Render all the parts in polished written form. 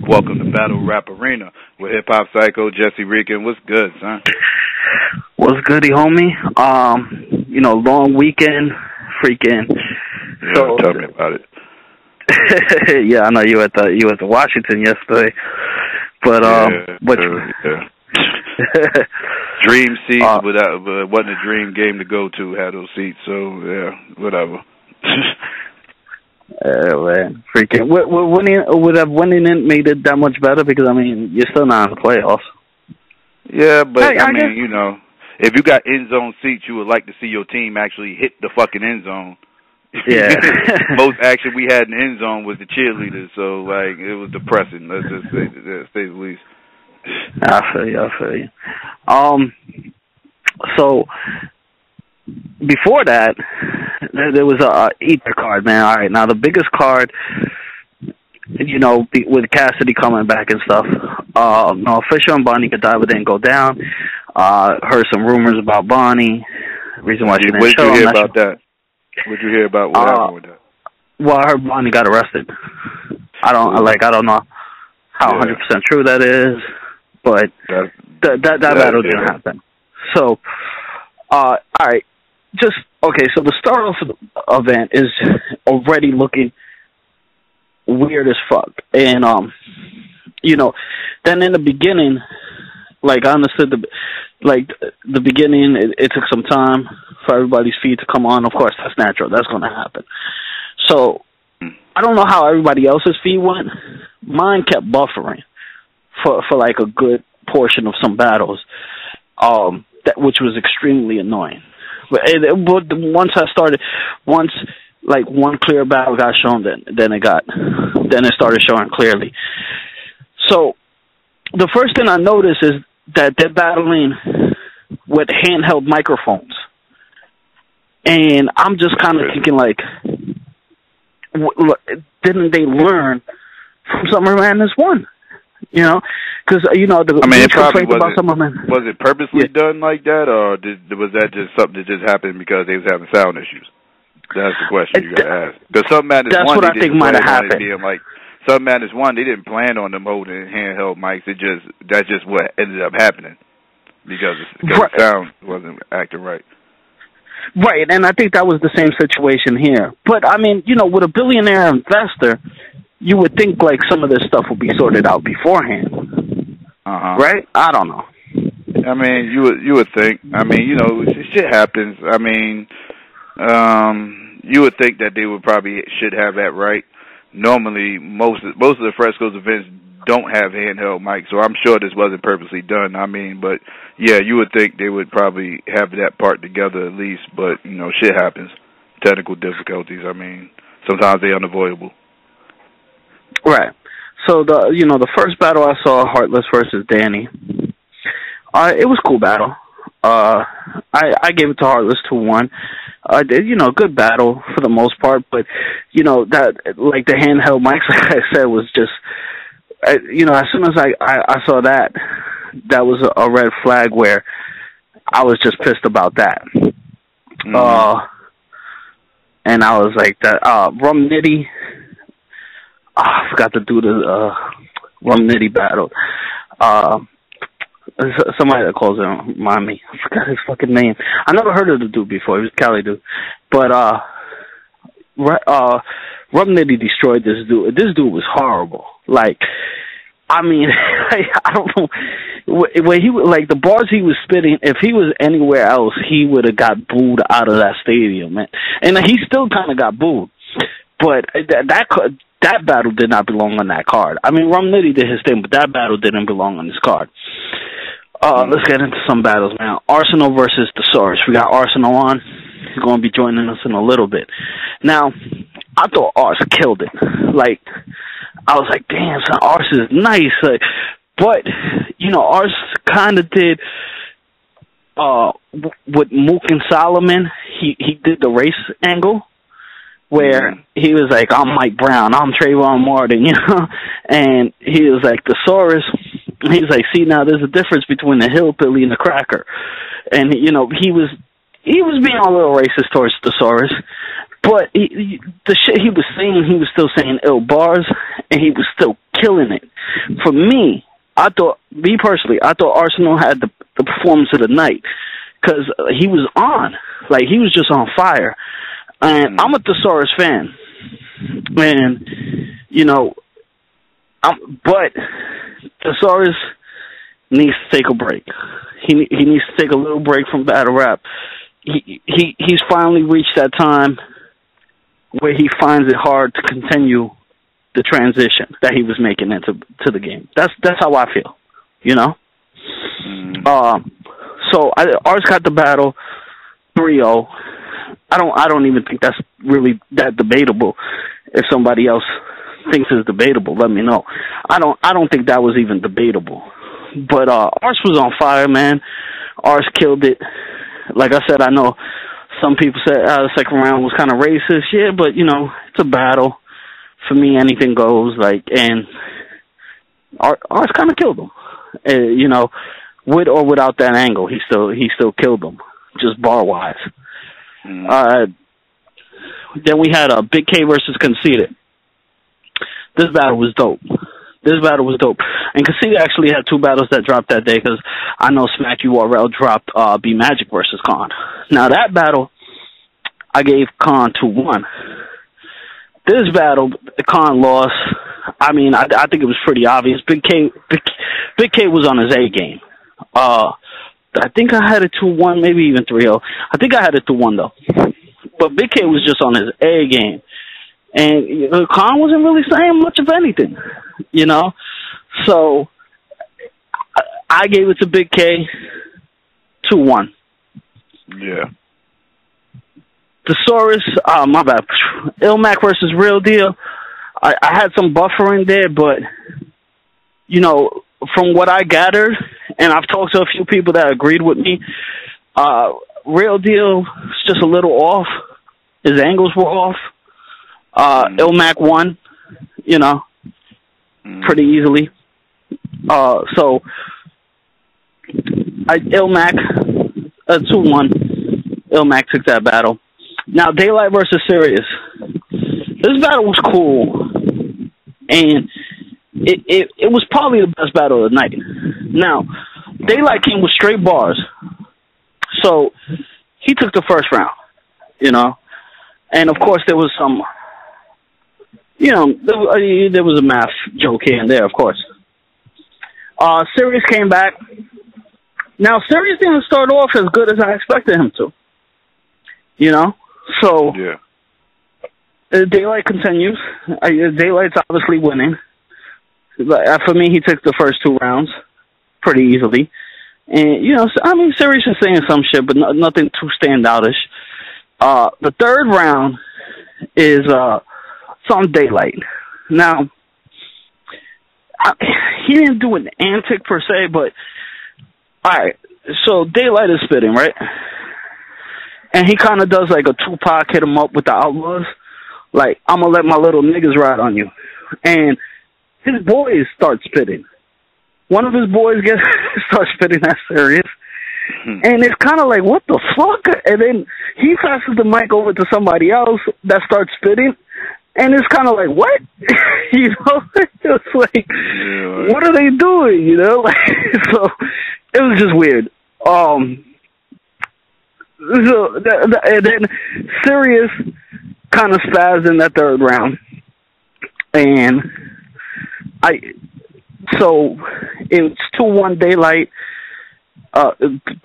Welcome to Battle Rap Arena with Hip Hop Psycho Jesse Regan. What's good, son? What's goody, homie? Long weekend, freaking. Yeah, so tell me about it. Yeah, I know you at the Washington yesterday, but dream seats, but it wasn't a dream game to go to. Had those seats, so yeah, whatever. Man, freaking. Winning it made it that much better because I mean you're still not in the playoffs. Yeah, but I mean, you know, if you got end zone seats, you would like to see your team actually hit the fucking end zone. Yeah. Most action we had in the end zone was the cheerleaders, so like it was depressing. Let's just say the least. I feel you. So before that, there was a Ether card, man. All right, now the biggest card, with Cassidy coming back and stuff. Fisher and Bonnie Godiva didn't go down. Heard some rumors about Bonnie. Reason why she didn't show. What did you hear about that? What did you hear about what happened with that? Well, I heard Bonnie got arrested. I don't know how 100% true that is, but that battle didn't happen. So, all right, so the start of the event is already looking weird as fuck, and then in the beginning, like I understood the beginning, it took some time for everybody's feed to come on. Of course, that's natural. That's going to happen. So I don't know how everybody else's feed went. Mine kept buffering for like a good portion of some battles, which was extremely annoying. But once one clear battle got shown, then it started showing clearly. So the first thing I noticed is that they're battling with handheld microphones. And I'm just kind of thinking, like, didn't they learn from Summer Madness 1? Because, it probably was it purposely done like that, or was that just something that just happened because they was having sound issues? That's the question you got to ask. Because Summer Madness 1, what I think might have happened. Summer Madness 1, they didn't plan on them holding handheld mics. That's just what ended up happening because the sound wasn't acting right. Right, and I think that was the same situation here. But, I mean, with a billionaire investor, you would think, like, some of this stuff would be sorted out beforehand. Right? I don't know. I mean, you would think. I mean, shit happens. I mean, you would think that they should have that right. Normally, most of the Fresco's events don't have handheld mics, so I'm sure this wasn't purposely done. I mean, but yeah, you would think they would probably have that part together at least, but shit happens. Technical difficulties, I mean, sometimes they're unavoidable. Right. So the first battle I saw, Heartless versus Danny, it was a cool battle. I gave it to Heartless 2-1. Good battle for the most part, but that, like, the handheld mics, like I said, was just as soon as I saw that was a red flag where I was just pissed about that. And I was like, that Rum Nitty, I forgot to do the Rum Nitty battle. Somebody that calls him, remind me. I forgot his fucking name. I never heard of the dude before. He was a Cali dude. But Rum Nitty destroyed this dude. This dude was horrible. Like, I mean, I don't know. When he, like, the bars he was spitting, if he was anywhere else, he would have got booed out of that stadium, man. And he still kind of got booed. But that battle did not belong on that card. I mean, Rum Nitty did his thing, but that battle didn't belong on this card. Let's get into some battles, man. Arsenal versus Thesaurus. We got Arsenal on. He's going to be joining us in a little bit. Now, I thought Ars killed it. Like, I was like, damn, son, Ars is nice. Like, but, Ars kind of did, with Mook and Solomon, he did the race angle, where he was like, I'm Mike Brown, I'm Trayvon Martin, and he was like, Thesaurus, he's like, see, now there's a difference between the hillbilly and the cracker. And, he was being a little racist towards Thesaurus, But the shit he was saying, he was still saying ill bars, and he was still killing it. For me, I thought Arsenal had the performance of the night because he was on. Like, he was just on fire. And I'm a Thesaurus fan. And, you know, but Thesaurus needs to take a break. He needs to take a little break from battle rap. He's finally reached that time where he finds it hard to continue the transition that he was making into the game. That's how I feel, you know. So Ars got the battle 3-0. I don't even think that's really that debatable. If somebody else thinks it's debatable, let me know. I don't think that was even debatable. But Ars was on fire, man. Ars killed it. Like I said, I know some people said the second round was kind of racist. Yeah, but you know, it's a battle. For me, anything goes. Like, and Ars kind of killed him. You know, with or without that angle, he still killed him, just bar wise. Then we had Big K versus Conceited. This battle was dope. And Conceited actually had 2 battles that dropped that day because I know Smack URL dropped B Magic versus Khan. Now that battle, I gave Khan 2-1. This battle, Khan lost. I mean, I think it was pretty obvious. Big K was on his A game. I think I had it 2-1, maybe even 3-0. I think I had it 2-1 though. But Big K was just on his A game. And you know, Khan wasn't really saying much of anything, you know. So I gave it to Big K 2-1. Yeah. Thesaurus, my bad. Ilmac versus Real Deal. I had some buffering there, but you know, from what I gathered, and I've talked to a few people that agreed with me, Real Deal is just a little off. His angles were off. Ilmac won, you know, pretty easily. So Ilmac 2-1. Ilmac took that battle. Now Daylight versus Sirius. This battle was cool, and it was probably the best battle of the night. Now Daylight came with straight bars, so he took the first round, you know, and of course there was some. You know, there was a math joke here and there, of course. Sirius came back. Now, Sirius didn't start off as good as I expected him to. You know? So, yeah. Daylight continues. Daylight's obviously winning. For me, he took the first 2 rounds pretty easily. And, you know, I mean, Sirius is saying some shit, but nothing too standoutish. The third round is... it's on Daylight. Now, he didn't do an antic per se, but alright, so Daylight is spitting, right? And he kind of does like a Tupac, hit him up with the Outlaws, like, I'm gonna let my little niggas ride on you. And his boys start spitting. One of his boys starts spitting that serious. And it's kind of like, what the fuck? And then he passes the mic over to somebody else that starts spitting. And it's kind of like, what? You know? It's like, what are they doing? You know? So it was just weird. And then Sirius kind of spazzed in that third round. And so it's 2-1 Daylight.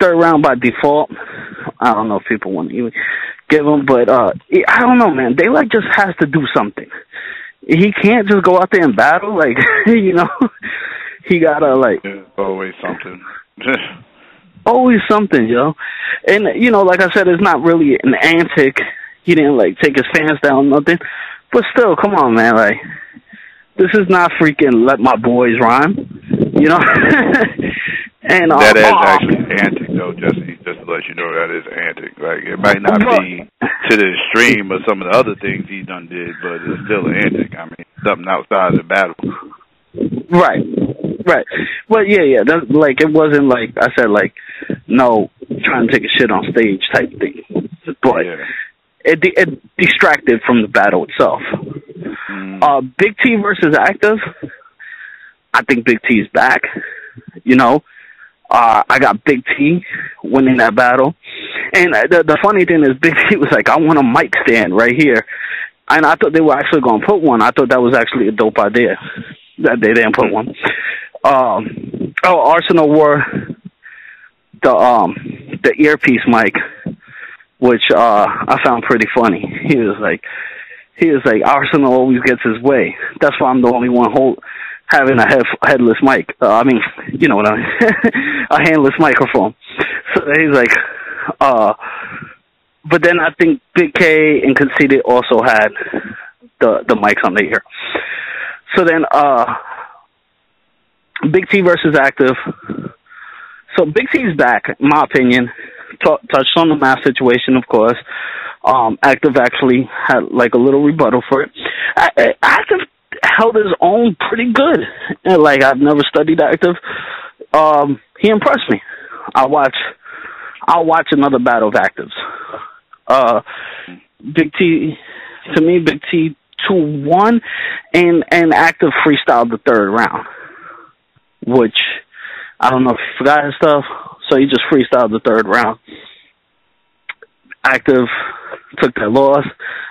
Third round by default. I don't know if people want to even give him, but I don't know, man. Daylight just has to do something. He can't just go out there and battle, like, you know. He gotta like always something. Always something, yo. And you know, like I said, it's not really an antic. He didn't like take his fans down, nothing. But still, come on, man. Like, this is not freaking Let My Boys Rhyme, you know. And that is actually antic, though, Jesse. Just to let you know, that is antic. Like, it might not be to the extreme of some of the other things he done did, but it's still antic. I mean, something outside of the battle. Right. But yeah. That's, like, it wasn't like I said, like, no, trying to take a shit on stage type thing. But it distracted from the battle itself. Big T versus Active. I think Big T's back. You know, I got Big T winning that battle. And the funny thing is, Big T was like, I want a mic stand right here. And I thought they were actually going to put one. I thought that was actually a dope idea that they didn't put one. Arsenal wore the earpiece mic, which I found pretty funny. He was like, Arsenal always gets his way. That's why I'm the only one having a headless mic. You know what I mean? A handless microphone. So he's like, but then I think Big K and Conceited also had the mics on their ear. So then Big T versus Active. So Big T's back, in my opinion. Touched on the mask situation, of course. Active actually had like a little rebuttal for it. Active held his own pretty good. And, like, I've never studied Active. He impressed me. I'll watch another battle of Actives. Big T, to me, Big T 2-1, and Active freestyled the third round, which I don't know if he forgot his stuff, so he just freestyled the third round. Active took that loss.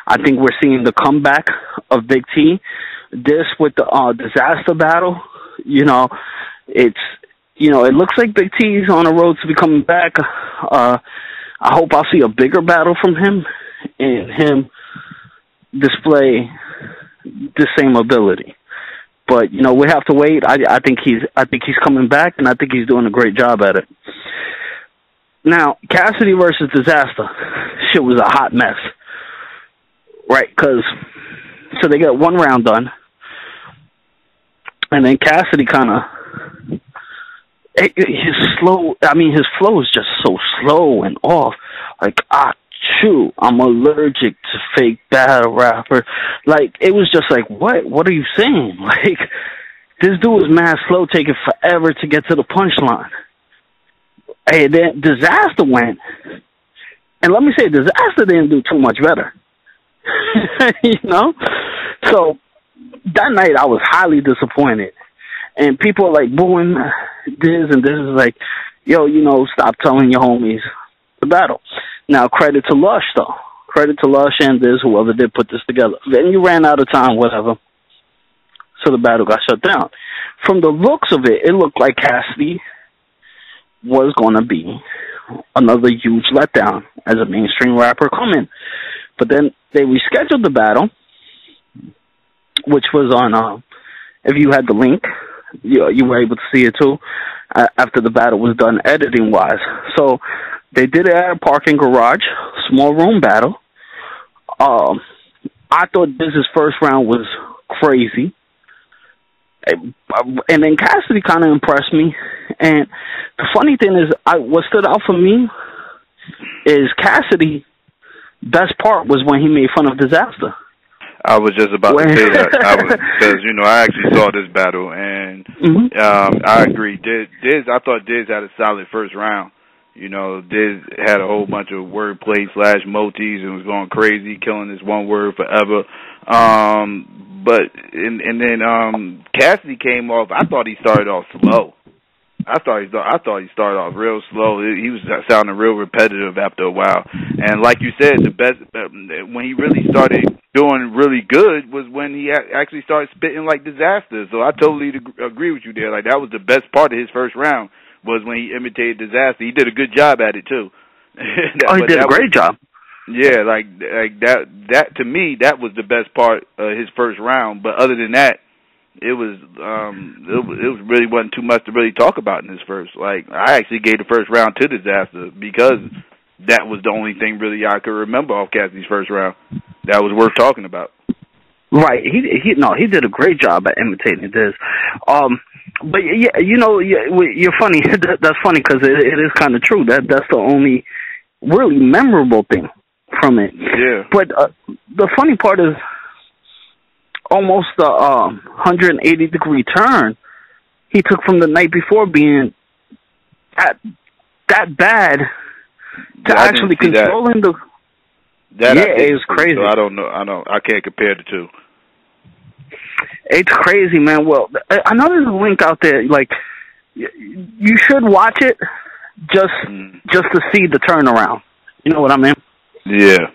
I think we're seeing the comeback of Big T. This with the disaster battle, you know, it looks like Big T's on the road to be coming back. I hope I'll see a bigger battle from him and him display the same ability. But you know, we have to wait. I think he's coming back, and I think he's doing a great job at it. Now, Cassidy versus Disaster, shit was a hot mess, right? So they got one round done, and then Cassidy kind of his flow is just so slow and off. Like, I'm allergic to fake battle rapper. Like, it was just like, what are you saying? Like, this dude was mad slow, taking forever to get to the punchline. Hey, then Disaster went, and let me say, Disaster didn't do too much better. You know? So, that night I was highly disappointed. And people are like booing Diz, and Diz is like, yo, you know, stop telling your homies the battle. Now, credit to Lush, though. Credit to Lush and Diz, whoever did put this together. Then you ran out of time, whatever. So the battle got shut down. From the looks of it, it looked like Cassidy was going to be another huge letdown as a mainstream rapper coming. But then they rescheduled the battle, which was on, if you had the link, you were able to see it too, after the battle was done editing-wise. So they did it at a parking garage, small room battle. I thought Diz's first round was crazy. And then Cassidy kind of impressed me. And the funny thing is, what stood out for me is Cassidy, best part was when he made fun of Disaster. I was just about to say that. Because, you know, I actually saw this battle, and I agree. I thought Diz had a solid first round. You know, Diz had a whole bunch of wordplay / multis and was going crazy, killing this one word forever. But then Cassidy came off. I thought he started off slow. I thought he started off real slow. He was sounding real repetitive after a while. And like you said, the best when he really started doing really good was when he actually started spitting like Disaster. So I totally agree with you there. Like, that was the best part of his first round, was when he imitated Disaster. He did a good job at it too. He did a great job. Yeah, like that to me, that was the best part of his first round. But other than that, it really wasn't too much to really talk about in this first. Like, I actually gave the first round to Disaster because that was the only thing really I could remember off Cassidy's first round that was worth talking about. Right. He did a great job at imitating this. But yeah, you know, you're funny. That's funny because it is kind of true. That's the only really memorable thing from it. Yeah. But the funny part is, almost a 180-degree turn he took from the night before being that bad to actually controlling the. That yeah, it was crazy. So I don't know. I can't compare the two. It's crazy, man. Well, I know there's a link out there. Like, you should watch it just to see the turnaround. You know what I mean? Yeah.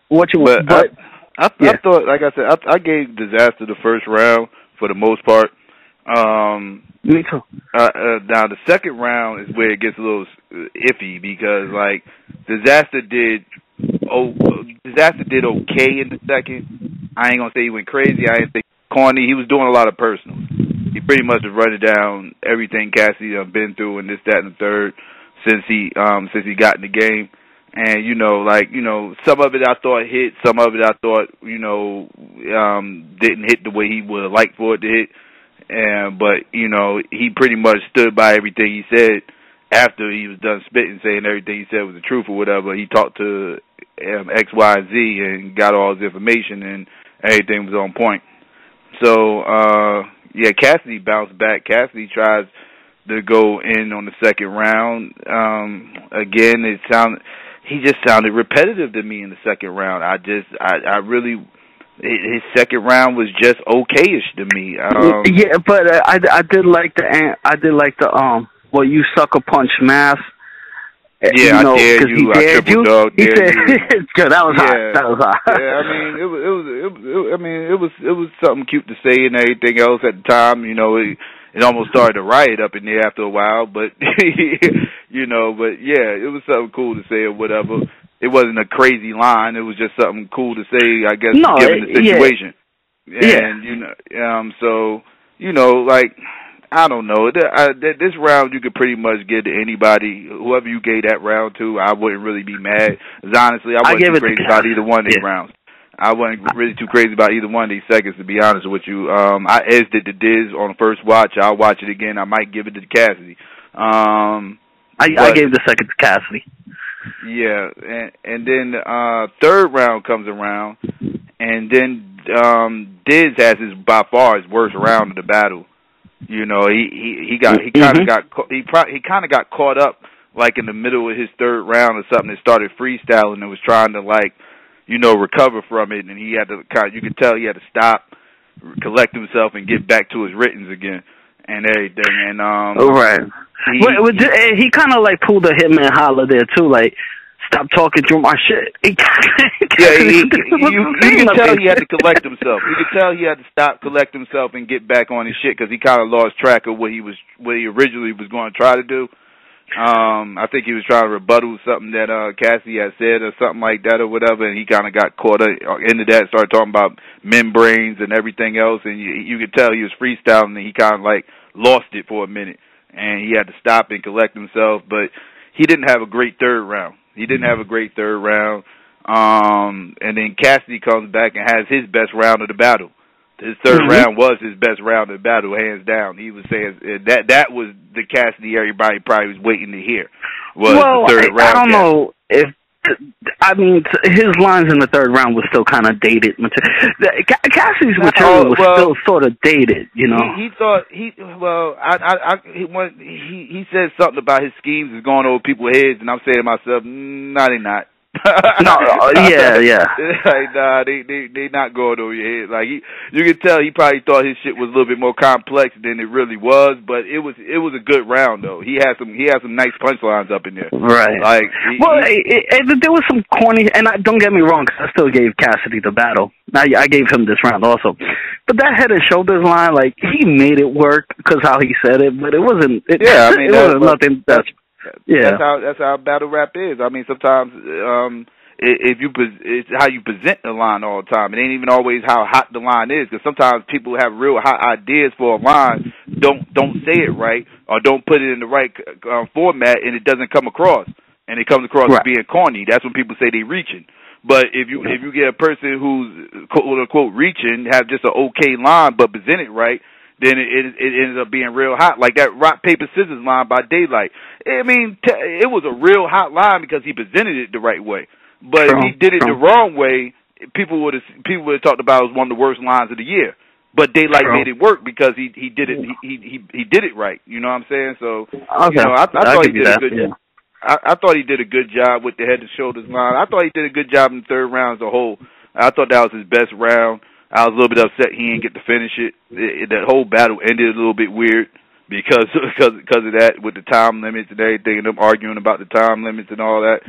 What you want? But I thought, like I said, I gave Disaster the first round for the most part. Me too. Now the second round is where it gets a little iffy because like Disaster did okay in the second. I ain't gonna say he went crazy. I ain't say corny. He was doing a lot of personals. He pretty much was running down everything Cassidy done been through and this, that, and the third since he got in the game. And some of it I thought hit, some of it I thought didn't hit the way he would have liked for it to hit. But he pretty much stood by everything he said after he was done spitting, saying everything he said was the truth or whatever. He talked to X, Y, and Z and got all his information, and everything was on point. So, Cassidy bounced back. Cassidy tries to go in on the second round. Again, he just sounded repetitive to me in the second round. His second round was just okayish to me. But I did like the well, you sucker punch math. Yeah, I dared you. I triple dog dared you. That was hot. That was hot. Yeah, it was something cute to say and everything else at the time. It almost started a riot up in there after a while, but but yeah, it was something cool to say or whatever. It wasn't a crazy line. It was just something cool to say, I guess, given the situation. Yeah. And so I don't know. This round you could pretty much give to anybody, whoever you gave that round to. I wouldn't really be mad. Because honestly, I wasn't too crazy about either one of these rounds. I wasn't really too crazy about either one of these seconds, to be honest with you. I edged it to Diz on the first watch. I'll watch it again. I might give it to Cassidy. I gave the second to Cassidy. Yeah, and then third round comes around, and then Diz has by far his worst round of the battle. He kind of got caught up like in the middle of his third round or something and started freestyling and was trying to recover from it, and he had to you could tell he had to stop, collect himself, and get back to his writtens again and everything. And right. He kind of pulled a Hitman Holler there too, stop talking through my shit. You can tell he had to collect himself. You could tell he had to stop, collect himself, and get back on his shit because he kind of lost track of what he originally was going to try to do. I think he was trying to rebuttal something that Cassidy had said or something like that or whatever, and he kind of got caught into that, started talking about membranes and everything else, and you could tell he was freestyling, and he kind of lost it for a minute, and he had to stop and collect himself, but he didn't have a great third round. And then Cassidy comes back and has his best round of the battle. His third round was his best round of the battle, hands down. He was saying that was the Cassidy everybody probably was waiting to hear. The third round. I don't know if his lines in the third round was still kind of dated. Cassidy's material was still sort of dated, He said something about his schemes is going over people's heads, and I'm saying to myself, no, they're not. Yeah. They not going over your head. You could tell he probably thought his shit was a little bit more complex than it really was, but it was a good round though. He had some nice punchlines up in there. Right. There was some corny, and don't get me wrong, cause I still gave Cassidy the battle. I gave him this round also, but that Head and Shoulders line, he made it work because how he said it, but it wasn't. It wasn't nothing that's. Yeah, that's how battle rap is. Sometimes it's how you present the line all the time. It ain't even always how hot the line is, because sometimes people have real hot ideas for a line, don't say it right, or don't put it in the right format, and it doesn't come across, and it comes across as being corny. That's when people say they reaching. But if you get a person who's quote unquote reaching, have just an okay line but present it right, then it ended up being real hot. Like that rock, paper, scissors line by Daylight. It was a real hot line because he presented it the right way. But if he did it the wrong way, people would have talked about it as one of the worst lines of the year. But Daylight made it work because he did it. He did it right. You know what I'm saying? So I thought he did a good job. I thought he did a good job with the Head and Shoulders line. I thought he did a good job in the third round as a whole. I thought that was his best round. I was a little bit upset he didn't get to finish it. That whole battle ended a little bit weird because of that, with the time limits and everything, and them arguing about the time limits and all that.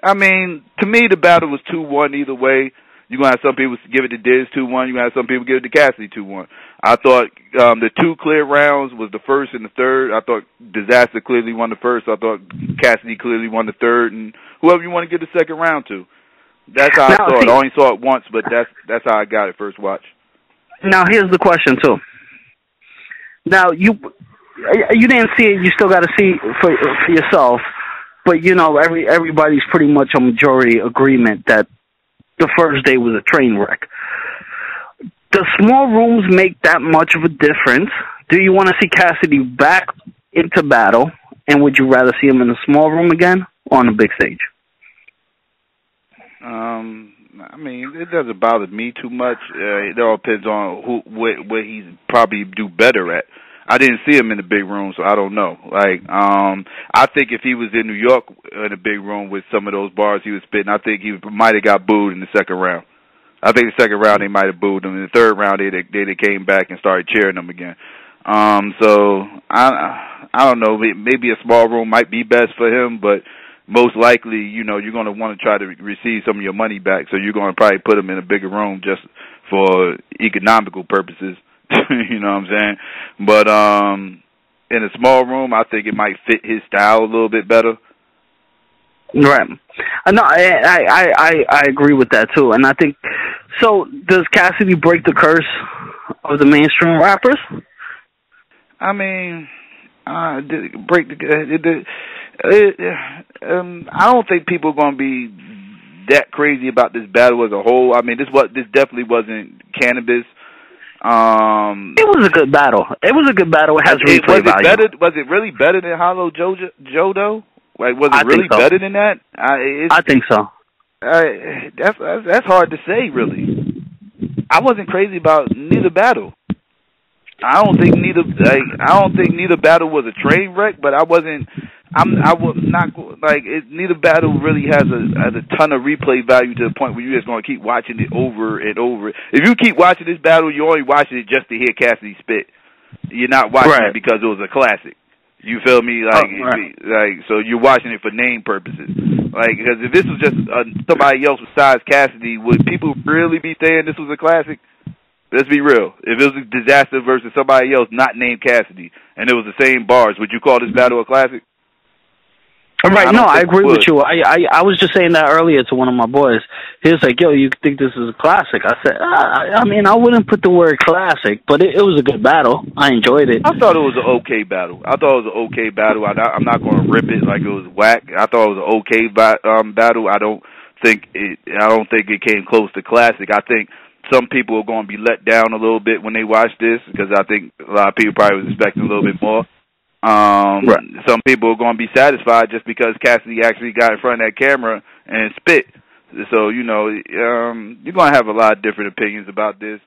I mean, to me, the battle was 2-1 either way. You're going to have some people give it to Diz 2-1. You're going to have some people give it to Cassidy 2-1. I thought the two clear rounds was the first and the third. I thought Disaster clearly won the first. I thought Cassidy clearly won the third. And whoever you want to give the second round to. That's how I saw it. I only saw it once, but that's how I got it first watch. Now, here's the question, too. Now, you didn't see it. You still got to see for yourself. But, you know, everybody's pretty much a majority agreement that the first day was a train wreck. Does small rooms make that much of a difference? Do you want to see Cassidy back into battle, and would you rather see him in a small room again or on a big stage? I mean, it doesn't bother me too much. It all depends on what he's probably do better at. I didn't see him in the big room, so I don't know. Like, I think if he was in New York in a big room with some of those bars he was spitting, I think he might have got booed in the second round. I think the second round they might have booed him. In the third round they came back and started cheering him again. So I don't know. Maybe a small room might be best for him, but most likely, you know, you're going to want to try to receive some of your money back. So you're going to probably put him in a bigger room just for economical purposes. You know what I'm saying? But in a small room, I think it might fit his style a little bit better. Right. No, I agree with that too, and I think so. Does Cassidy break the curse of the mainstream rappers? I mean, break the. I don't think people are going to be that crazy about this battle as a whole. I mean, this definitely wasn't Cannabis. It was a good battle. It was a good battle. It has replay value. Was it really better than Hollow Joe though? Like, was it really better than that? I think so. That's hard to say, really. I wasn't crazy about neither battle. I don't think neither battle was a train wreck, but I was not like it. Neither battle really has a ton of replay value to the point where you're just going to keep watching it over and over. If you keep watching this battle, you're only watching it just to hear Cassidy spit. You're not watching it because it was a classic. You feel me? Like, so you're watching it for name purposes. Like, because if this was just somebody else besides Cassidy, would people really be saying this was a classic? Let's be real. If it was a Disaster versus somebody else not named Cassidy, and it was the same bars, would you call this battle a classic? Right, no, I agree with you. I was just saying that earlier to one of my boys. He was like, yo, you think this is a classic? I said, I mean, I wouldn't put the word classic, but it was a good battle. I enjoyed it. I thought it was an okay battle. I'm not going to rip it like it was whack. I thought it was an okay battle. I don't think it came close to classic. I think some people are going to be let down a little bit when they watch this because I think a lot of people probably was expecting a little bit more. Some people are going to be satisfied just because Cassidy actually got in front of that camera and spit. So, you know, you're going to have a lot of different opinions about this.